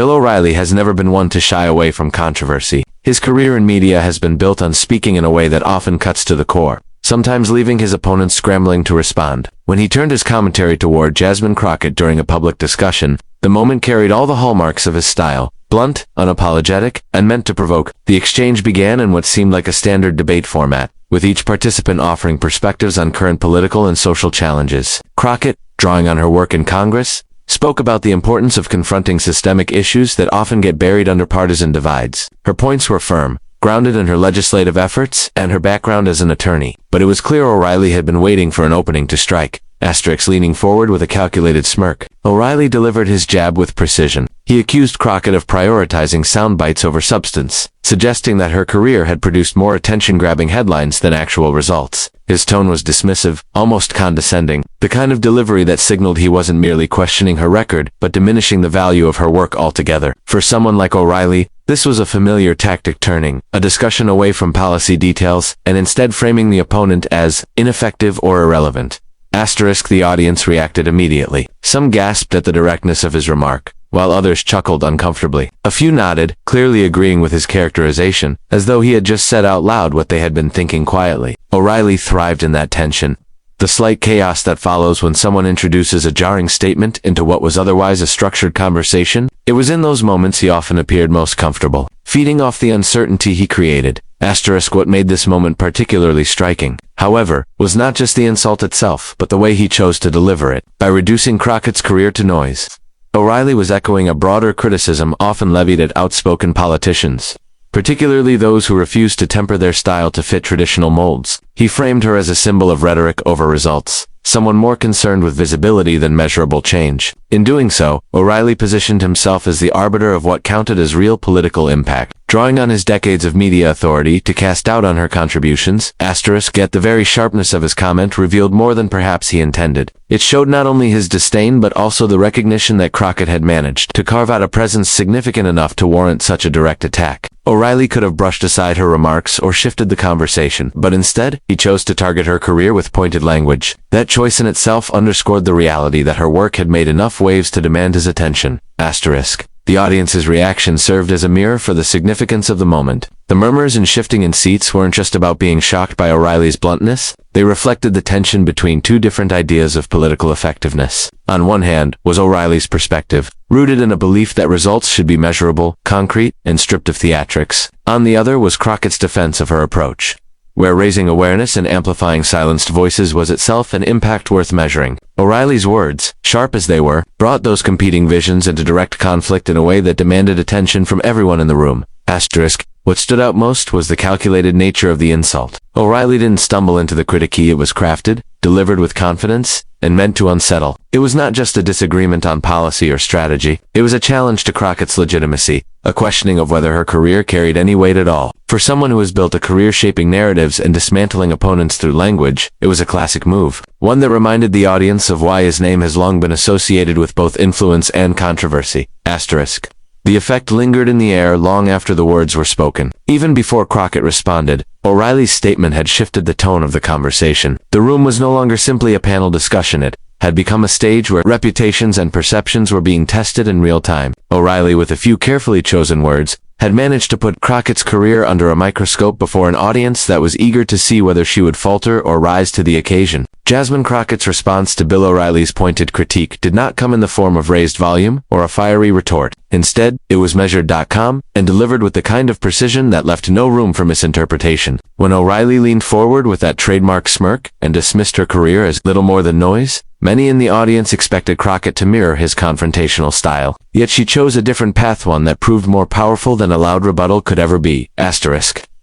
Bill O'Reilly has never been one to shy away from controversy. His career in media has been built on speaking in a way that often cuts to the core, sometimes leaving his opponents scrambling to respond. When he turned his commentary toward Jasmine Crockett during a public discussion, the moment carried all the hallmarks of his style: blunt, unapologetic, and meant to provoke. The exchange began in what seemed like a standard debate format, with each participant offering perspectives on current political and social challenges. Crockett, drawing on her work in Congress, spoke about the importance of confronting systemic issues that often get buried under partisan divides. Her points were firm, grounded in her legislative efforts and her background as an attorney. But it was clear O'Reilly had been waiting for an opening to strike. Leaning forward with a calculated smirk. O'Reilly delivered his jab with precision. He accused Crockett of prioritizing sound bites over substance, suggesting that her career had produced more attention-grabbing headlines than actual results. His tone was dismissive, almost condescending, the kind of delivery that signaled he wasn't merely questioning her record, but diminishing the value of her work altogether. For someone like O'Reilly, this was a familiar tactic, turning a discussion away from policy details and instead framing the opponent as ineffective or irrelevant. The audience reacted immediately. Some gasped at the directness of his remark, while others chuckled uncomfortably. A few nodded, clearly agreeing with his characterization, as though he had just said out loud what they had been thinking quietly. O'Reilly thrived in that tension. The slight chaos that follows when someone introduces a jarring statement into what was otherwise a structured conversation. It was in those moments he often appeared most comfortable, feeding off the uncertainty he created. What made this moment particularly striking, however, was not just the insult itself, but the way he chose to deliver it. By reducing Crockett's career to noise, O'Reilly was echoing a broader criticism often levied at outspoken politicians, particularly those who refused to temper their style to fit traditional molds. He framed her as a symbol of rhetoric over results, someone more concerned with visibility than measurable change. In doing so, O'Reilly positioned himself as the arbiter of what counted as real political impact, drawing on his decades of media authority to cast doubt on her contributions. Yet the very sharpness of his comment revealed more than perhaps he intended. It showed not only his disdain but also the recognition that Crockett had managed to carve out a presence significant enough to warrant such a direct attack. O'Reilly could have brushed aside her remarks or shifted the conversation, but instead, he chose to target her career with pointed language. That choice in itself underscored the reality that her work had made enough waves to demand his attention. The audience's reaction served as a mirror for the significance of the moment. The murmurs and shifting in seats weren't just about being shocked by O'Reilly's bluntness, they reflected the tension between two different ideas of political effectiveness. On one hand was O'Reilly's perspective, rooted in a belief that results should be measurable, concrete, and stripped of theatrics. On the other was Crockett's defense of her approach, where raising awareness and amplifying silenced voices was itself an impact worth measuring. O'Reilly's words, sharp as they were, brought those competing visions into direct conflict in a way that demanded attention from everyone in the room. What stood out most was the calculated nature of the insult. O'Reilly didn't stumble into the critique. It was crafted, delivered with confidence, and meant to unsettle. It was not just a disagreement on policy or strategy. It was a challenge to Crockett's legitimacy, a questioning of whether her career carried any weight at all. For someone who has built a career shaping narratives and dismantling opponents through language, it was a classic move, one that reminded the audience of why his name has long been associated with both influence and controversy. The effect lingered in the air long after the words were spoken. Even before Crockett responded, O'Reilly's statement had shifted the tone of the conversation. The room was no longer simply a panel discussion. It had become a stage where reputations and perceptions were being tested in real time. O'Reilly, with a few carefully chosen words, had managed to put Crockett's career under a microscope before an audience that was eager to see whether she would falter or rise to the occasion. Jasmine Crockett's response to Bill O'Reilly's pointed critique did not come in the form of raised volume or a fiery retort. Instead, it was measured, calm, and delivered with the kind of precision that left no room for misinterpretation. When O'Reilly leaned forward with that trademark smirk and dismissed her career as little more than noise, many in the audience expected Crockett to mirror his confrontational style. Yet she chose a different path, one that proved more powerful than a loud rebuttal could ever be.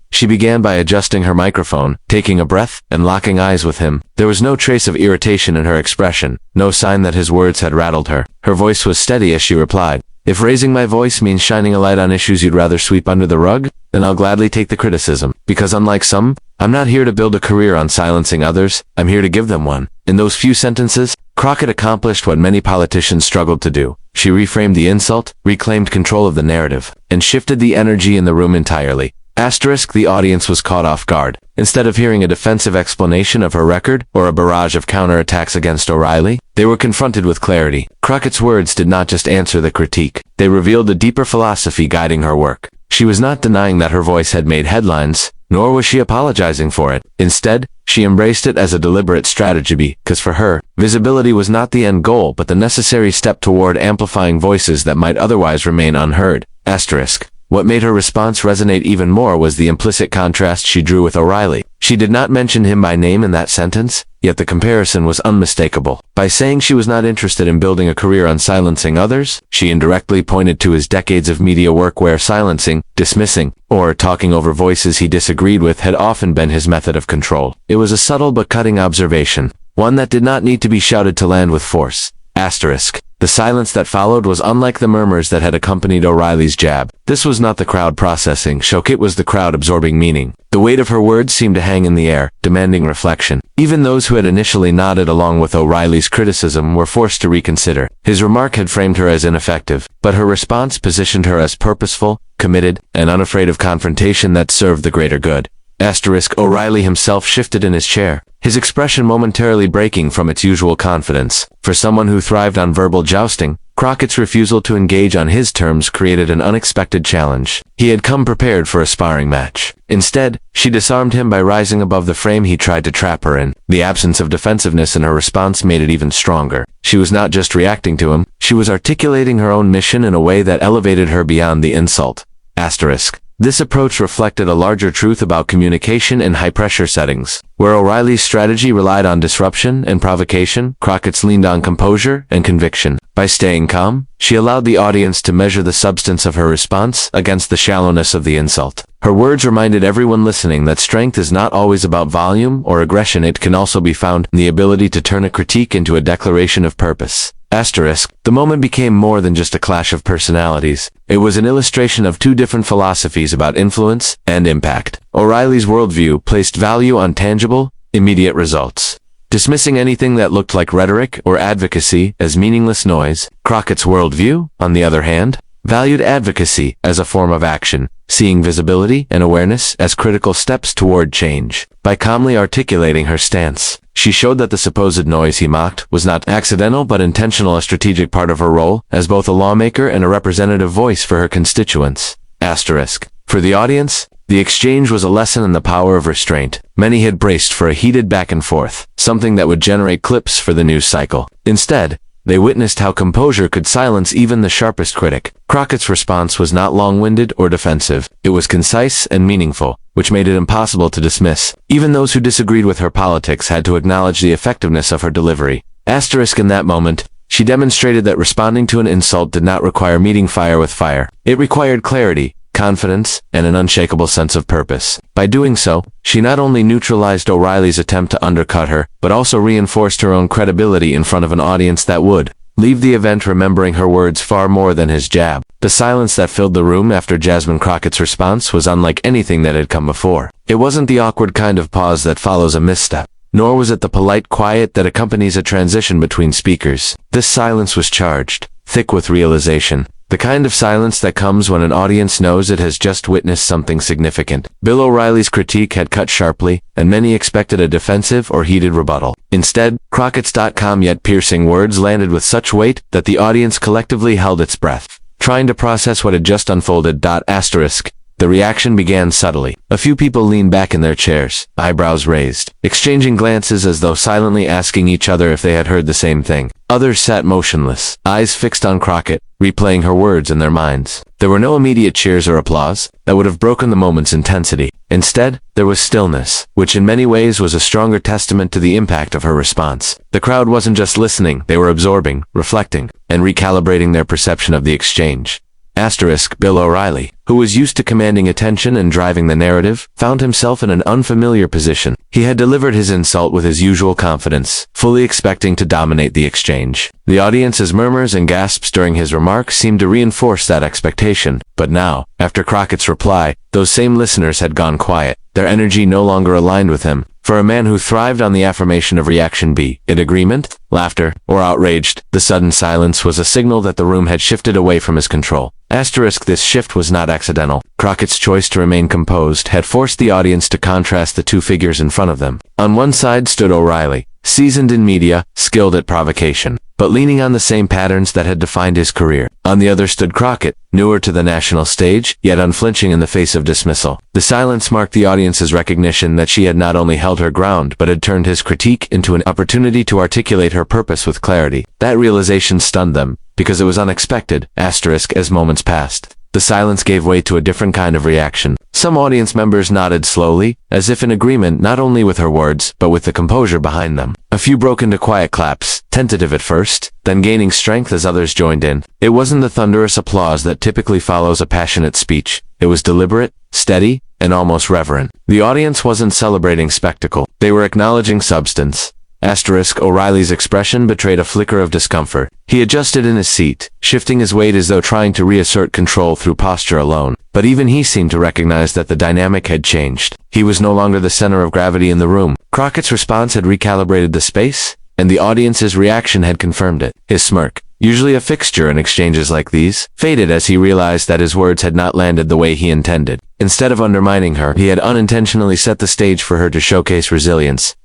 She began by adjusting her microphone, taking a breath, and locking eyes with him. There was no trace of irritation in her expression, no sign that his words had rattled her. Her voice was steady as she replied, "If raising my voice means shining a light on issues you'd rather sweep under the rug, then I'll gladly take the criticism. Because unlike some, I'm not here to build a career on silencing others, I'm here to give them one." In those few sentences, Crockett accomplished what many politicians struggled to do. She reframed the insult, reclaimed control of the narrative, and shifted the energy in the room entirely. The audience was caught off guard. Instead of hearing a defensive explanation of her record or a barrage of counterattacks against O'Reilly, They were confronted with clarity. Crockett's words did not just answer the critique. They revealed a deeper philosophy guiding her work. She was not denying that her voice had made headlines, nor was she apologizing for it. Instead, she embraced it as a deliberate strategy because for her, visibility was not the end goal but the necessary step toward amplifying voices that might otherwise remain unheard. Asterisk. What made her response resonate even more was the implicit contrast she drew with O'Reilly. She did not mention him by name in that sentence, yet the comparison was unmistakable. By saying she was not interested in building a career on silencing others, she indirectly pointed to his decades of media work where silencing, dismissing, or talking over voices he disagreed with had often been his method of control. It was a subtle but cutting observation, one that did not need to be shouted to land with force. Asterisk. The silence that followed was unlike the murmurs that had accompanied O'Reilly's jab. This was not the crowd processing shock, it was the crowd absorbing meaning. The weight of her words seemed to hang in the air, demanding reflection. Even those who had initially nodded along with O'Reilly's criticism were forced to reconsider. His remark had framed her as ineffective, but her response positioned her as purposeful, committed, and unafraid of confrontation that served the greater good. Asterisk. O'Reilly himself shifted in his chair, his expression momentarily breaking from its usual confidence. For someone who thrived on verbal jousting, Crockett's refusal to engage on his terms created an unexpected challenge. He had come prepared for a sparring match. Instead, she disarmed him by rising above the frame he tried to trap her in. The absence of defensiveness in her response made it even stronger. She was not just reacting to him, she was articulating her own mission in a way that elevated her beyond the insult. Asterisk. This approach reflected a larger truth about communication in high-pressure settings. Where O'Reilly's strategy relied on disruption and provocation, Crockett's leaned on composure and conviction. By staying calm, she allowed the audience to measure the substance of her response against the shallowness of the insult. Her words reminded everyone listening that strength is not always about volume or aggression. It can also be found in the ability to turn a critique into a declaration of purpose. Asterisk. The moment became more than just a clash of personalities. It was an illustration of two different philosophies about influence and impact. O'Reilly's worldview placed value on tangible, immediate results, dismissing anything that looked like rhetoric or advocacy as meaningless noise. Crockett's worldview, on the other hand, valued advocacy as a form of action, seeing visibility and awareness as critical steps toward change. By calmly articulating her stance, she showed that the supposed noise he mocked was not accidental but intentional, a strategic part of her role as both a lawmaker and a representative voice for her constituents. Asterisk. For the audience, the exchange was a lesson in the power of restraint. Many had braced for a heated back and forth, something that would generate clips for the news cycle. Instead, they witnessed how composure could silence even the sharpest critic. Crockett's response was not long-winded or defensive. It was concise and meaningful, which made it impossible to dismiss. Even those who disagreed with her politics had to acknowledge the effectiveness of her delivery. Asterisk. In that moment, she demonstrated that responding to an insult did not require meeting fire with fire. It required clarity, confidence, and an unshakable sense of purpose. By doing so, she not only neutralized O'Reilly's attempt to undercut her, but also reinforced her own credibility in front of an audience that would leave the event remembering her words far more than his jab. The silence that filled the room after Jasmine Crockett's response was unlike anything that had come before. It wasn't the awkward kind of pause that follows a misstep, nor was it the polite quiet that accompanies a transition between speakers. This silence was charged, thick with realization. The kind of silence that comes when an audience knows it has just witnessed something significant. Bill O'Reilly's critique had cut sharply, and many expected a defensive or heated rebuttal. Instead, Crockett's calm yet piercing words landed with such weight that the audience collectively held its breath, trying to process what had just unfolded. Asterisk. The reaction began subtly. A few people leaned back in their chairs, eyebrows raised, exchanging glances as though silently asking each other if they had heard the same thing. Others sat motionless, eyes fixed on Crockett, replaying her words in their minds. There were no immediate cheers or applause that would have broken the moment's intensity. Instead, there was stillness, which in many ways was a stronger testament to the impact of her response. The crowd wasn't just listening, they were absorbing, reflecting, and recalibrating their perception of the exchange. Asterisk. Bill O'Reilly, who was used to commanding attention and driving the narrative, found himself in an unfamiliar position. He had delivered his insult with his usual confidence, fully expecting to dominate the exchange. The audience's murmurs and gasps during his remarks seemed to reinforce that expectation. But now, after Crockett's reply, those same listeners had gone quiet. Their energy no longer aligned with him. For a man who thrived on the affirmation of reaction, be it agreement, laughter, or outraged, the sudden silence was a signal that the room had shifted away from his control. Asterisk. This shift was not accidental. Crockett's choice to remain composed had forced the audience to contrast the two figures in front of them. On one side stood O'Reilly, seasoned in media, skilled at provocation, but leaning on the same patterns that had defined his career. On the other stood Crockett, newer to the national stage, yet unflinching in the face of dismissal. The silence marked the audience's recognition that she had not only held her ground but had turned his critique into an opportunity to articulate her purpose with clarity. That realization stunned them, because it was unexpected, as moments passed. The silence gave way to a different kind of reaction. Some audience members nodded slowly, as if in agreement not only with her words, but with the composure behind them. A few broke into quiet claps, tentative at first, then gaining strength as others joined in. It wasn't the thunderous applause that typically follows a passionate speech. It was deliberate, steady, and almost reverent. The audience wasn't celebrating spectacle. They were acknowledging substance. O'Reilly's expression betrayed a flicker of discomfort. He adjusted in his seat, shifting his weight as though trying to reassert control through posture alone. But even he seemed to recognize that the dynamic had changed. He was no longer the center of gravity in the room. Crockett's response had recalibrated the space, and the audience's reaction had confirmed it. His smirk, usually a fixture in exchanges like these, faded as he realized that his words had not landed the way he intended. Instead of undermining her, he had unintentionally set the stage for her to showcase resilience.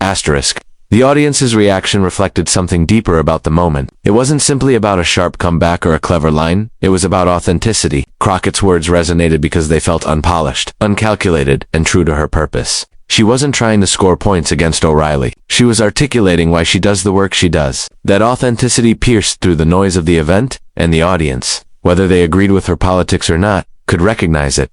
The audience's reaction reflected something deeper about the moment. It wasn't simply about a sharp comeback or a clever line, it was about authenticity. Crockett's words resonated because they felt unpolished, uncalculated, and true to her purpose. She wasn't trying to score points against O'Reilly. She was articulating why she does the work she does. That authenticity pierced through the noise of the event, and the audience, whether they agreed with her politics or not, could recognize it.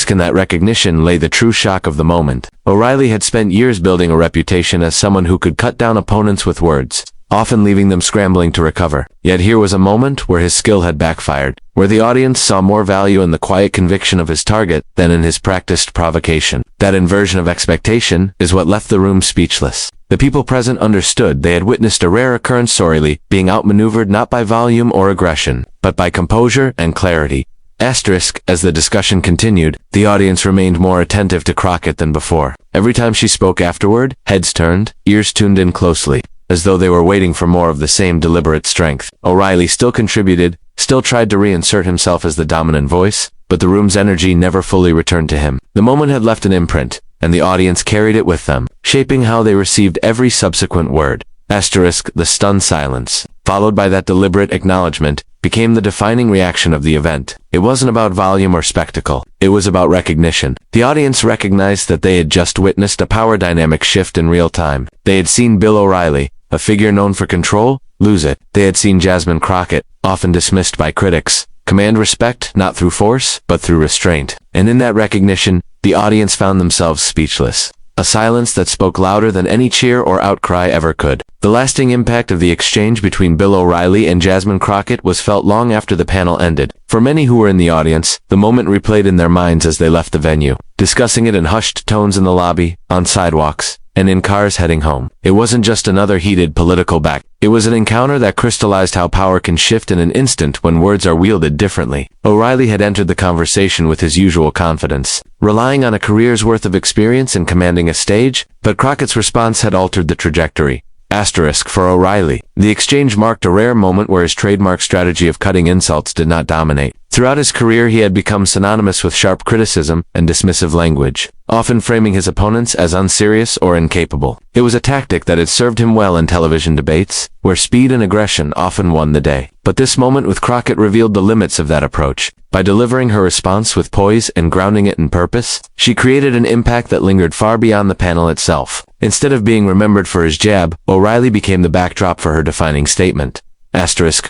In that recognition lay the true shock of the moment. O'Reilly had spent years building a reputation as someone who could cut down opponents with words, often leaving them scrambling to recover. Yet here was a moment where his skill had backfired, where the audience saw more value in the quiet conviction of his target than in his practiced provocation. That inversion of expectation is what left the room speechless. The people present understood they had witnessed a rare occurrence, being outmaneuvered not by volume or aggression, but by composure and clarity. As the discussion continued, the audience remained more attentive to Crockett than before. Every time she spoke afterward, heads turned, ears tuned in closely, as though they were waiting for more of the same deliberate strength. O'Reilly still contributed, still tried to reinsert himself as the dominant voice, but the room's energy never fully returned to him. The moment had left an imprint, and the audience carried it with them, shaping how they received every subsequent word. The stunned silence, followed by that deliberate acknowledgement, became the defining reaction of the event. It wasn't about volume or spectacle. It was about recognition. The audience recognized that they had just witnessed a power dynamic shift in real time. They had seen Bill O'Reilly, a figure known for control, lose it. They had seen Jasmine Crockett, often dismissed by critics, command respect not through force, but through restraint. And in that recognition, the audience found themselves speechless. A silence that spoke louder than any cheer or outcry ever could. The lasting impact of the exchange between Bill O'Reilly and Jasmine Crockett was felt long after the panel ended. For many who were in the audience, the moment replayed in their minds as they left the venue, discussing it in hushed tones in the lobby, on sidewalks, and in cars heading home. It wasn't just another heated political back. It was an encounter that crystallized how power can shift in an instant when words are wielded differently. O'Reilly had entered the conversation with his usual confidence, relying on a career's worth of experience in commanding a stage, but Crockett's response had altered the trajectory. For O'Reilly, the exchange marked a rare moment where his trademark strategy of cutting insults did not dominate. Throughout his career, he had become synonymous with sharp criticism and dismissive language, often framing his opponents as unserious or incapable. It was a tactic that had served him well in television debates, where speed and aggression often won the day. But this moment with Crockett revealed the limits of that approach. By delivering her response with poise and grounding it in purpose, she created an impact that lingered far beyond the panel itself. Instead of being remembered for his jab, O'Reilly became the backdrop for her defining statement.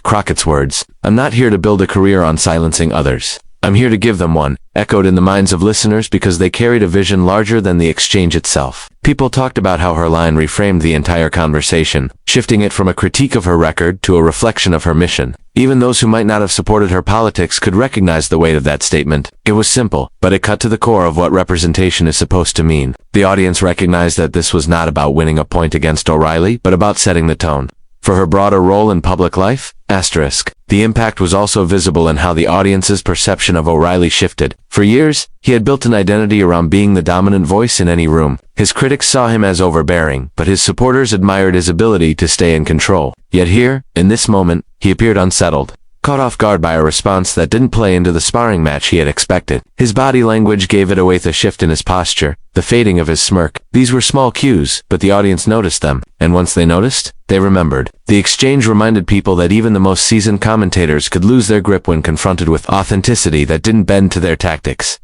Crockett's words, "I'm not here to build a career on silencing others. I'm here to give them one," echoed in the minds of listeners because they carried a vision larger than the exchange itself. People talked about how her line reframed the entire conversation, shifting it from a critique of her record to a reflection of her mission. Even those who might not have supported her politics could recognize the weight of that statement. It was simple, but it cut to the core of what representation is supposed to mean. The audience recognized that this was not about winning a point against O'Reilly, but about setting the tone for her broader role in public life. The impact was also visible in how the audience's perception of O'Reilly shifted. For years, he had built an identity around being the dominant voice in any room. His critics saw him as overbearing, but his supporters admired his ability to stay in control. Yet here, in this moment, he appeared unsettled, caught off guard by a response that didn't play into the sparring match he had expected. His body language gave it away, the shift in his posture, the fading of his smirk. These were small cues, but the audience noticed them, and once they noticed, they remembered. The exchange reminded people that even the most seasoned commentators could lose their grip when confronted with authenticity that didn't bend to their tactics.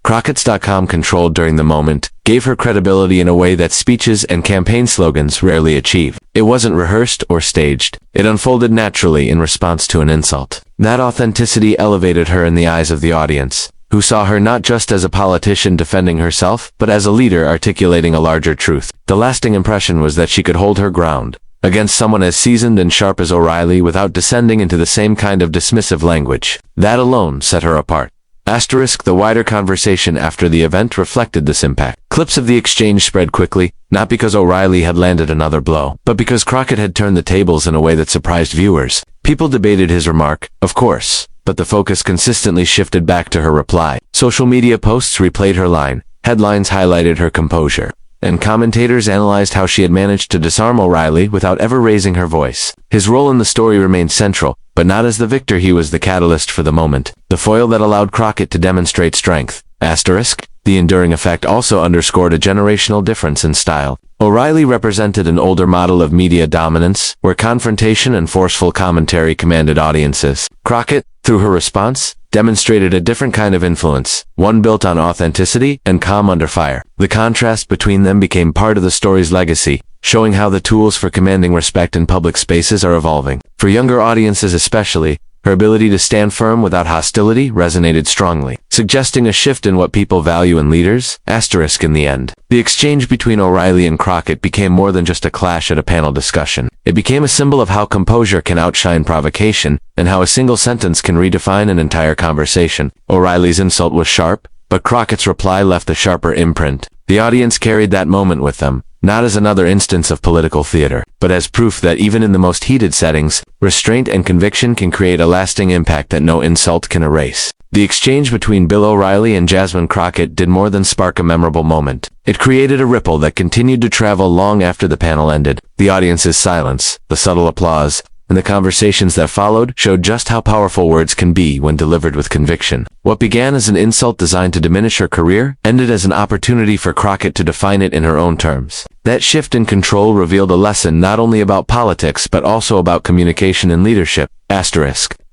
Crockett's.com controlled during the moment, gave her credibility in a way that speeches and campaign slogans rarely achieve. It wasn't rehearsed or staged. It unfolded naturally in response to an insult. That authenticity elevated her in the eyes of the audience, who saw her not just as a politician defending herself, but as a leader articulating a larger truth. The lasting impression was that she could hold her ground against someone as seasoned and sharp as O'Reilly without descending into the same kind of dismissive language. That alone set her apart. The wider conversation after the event reflected this impact. Clips of the exchange spread quickly, not because O'Reilly had landed another blow, but because Crockett had turned the tables in a way that surprised viewers. People debated his remark, of course, but the focus consistently shifted back to her reply. Social media posts replayed her line, headlines highlighted her composure, and commentators analyzed how she had managed to disarm O'Reilly without ever raising her voice. His role in the story remained central, but not as the victor. He was the catalyst for the moment, the foil that allowed Crockett to demonstrate strength. The enduring effect also underscored a generational difference in style. O'Reilly represented an older model of media dominance, where confrontation and forceful commentary commanded audiences. Crockett, through her response, demonstrated a different kind of influence, one built on authenticity and calm under fire. The contrast between them became part of the story's legacy, showing how the tools for commanding respect in public spaces are evolving. For younger audiences especially, her ability to stand firm without hostility resonated strongly, suggesting a shift in what people value in leaders. In the end, the exchange between O'Reilly and Crockett became more than just a clash at a panel discussion. It became a symbol of how composure can outshine provocation, and how a single sentence can redefine an entire conversation. O'Reilly's insult was sharp, but Crockett's reply left a sharper imprint. The audience carried that moment with them, not as another instance of political theater, but as proof that even in the most heated settings, restraint and conviction can create a lasting impact that no insult can erase. The exchange between Bill O'Reilly and Jasmine Crockett did more than spark a memorable moment. It created a ripple that continued to travel long after the panel ended. The audience's silence, the subtle applause, and the conversations that followed showed just how powerful words can be when delivered with conviction. What began as an insult designed to diminish her career ended as an opportunity for Crockett to define it in her own terms. That shift in control revealed a lesson not only about politics but also about communication and leadership.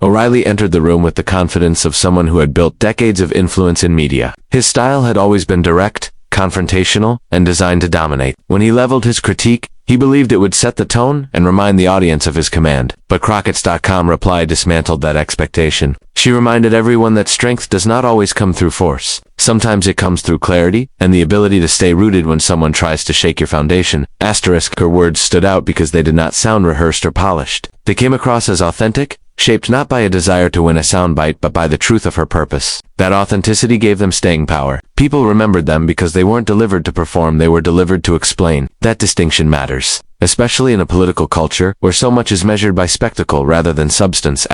O'Reilly entered the room with the confidence of someone who had built decades of influence in media. His style had always been direct, confrontational, and designed to dominate. When he leveled his critique, he believed it would set the tone and remind the audience of his command. But Crockett's.com reply dismantled that expectation. She reminded everyone that strength does not always come through force. Sometimes it comes through clarity and the ability to stay rooted when someone tries to shake your foundation. Her words stood out because they did not sound rehearsed or polished. They came across as authentic, shaped not by a desire to win a soundbite but by the truth of her purpose. That authenticity gave them staying power. People remembered them because they weren't delivered to perform, they were delivered to explain. That distinction matters, especially in a political culture where so much is measured by spectacle rather than substance.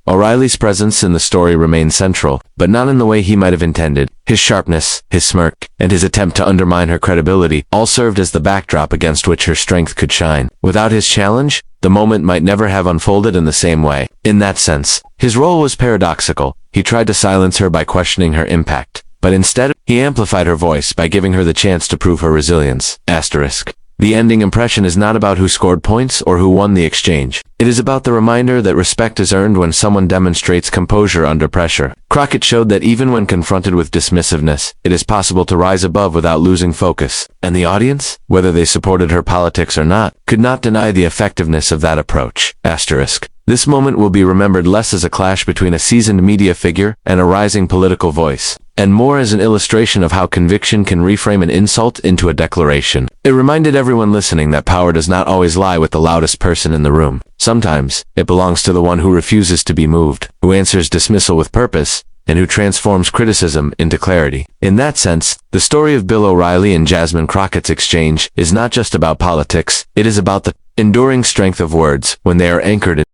O'Reilly's presence in the story remained central, but not in the way he might have intended. His sharpness, his smirk, and his attempt to undermine her credibility all served as the backdrop against which her strength could shine. Without his challenge, the moment might never have unfolded in the same way. In that sense, his role was paradoxical. He tried to silence her by questioning her impact, but instead, he amplified her voice by giving her the chance to prove her resilience. The ending impression is not about who scored points or who won the exchange. It is about the reminder that respect is earned when someone demonstrates composure under pressure. Crockett showed that even when confronted with dismissiveness, it is possible to rise above without losing focus. And the audience, whether they supported her politics or not, could not deny the effectiveness of that approach. This moment will be remembered less as a clash between a seasoned media figure and a rising political voice, and more as an illustration of how conviction can reframe an insult into a declaration. It reminded everyone listening that power does not always lie with the loudest person in the room. Sometimes, it belongs to the one who refuses to be moved, who answers dismissal with purpose, and who transforms criticism into clarity. In that sense, the story of Bill O'Reilly and Jasmine Crockett's exchange is not just about politics, it is about the enduring strength of words when they are anchored in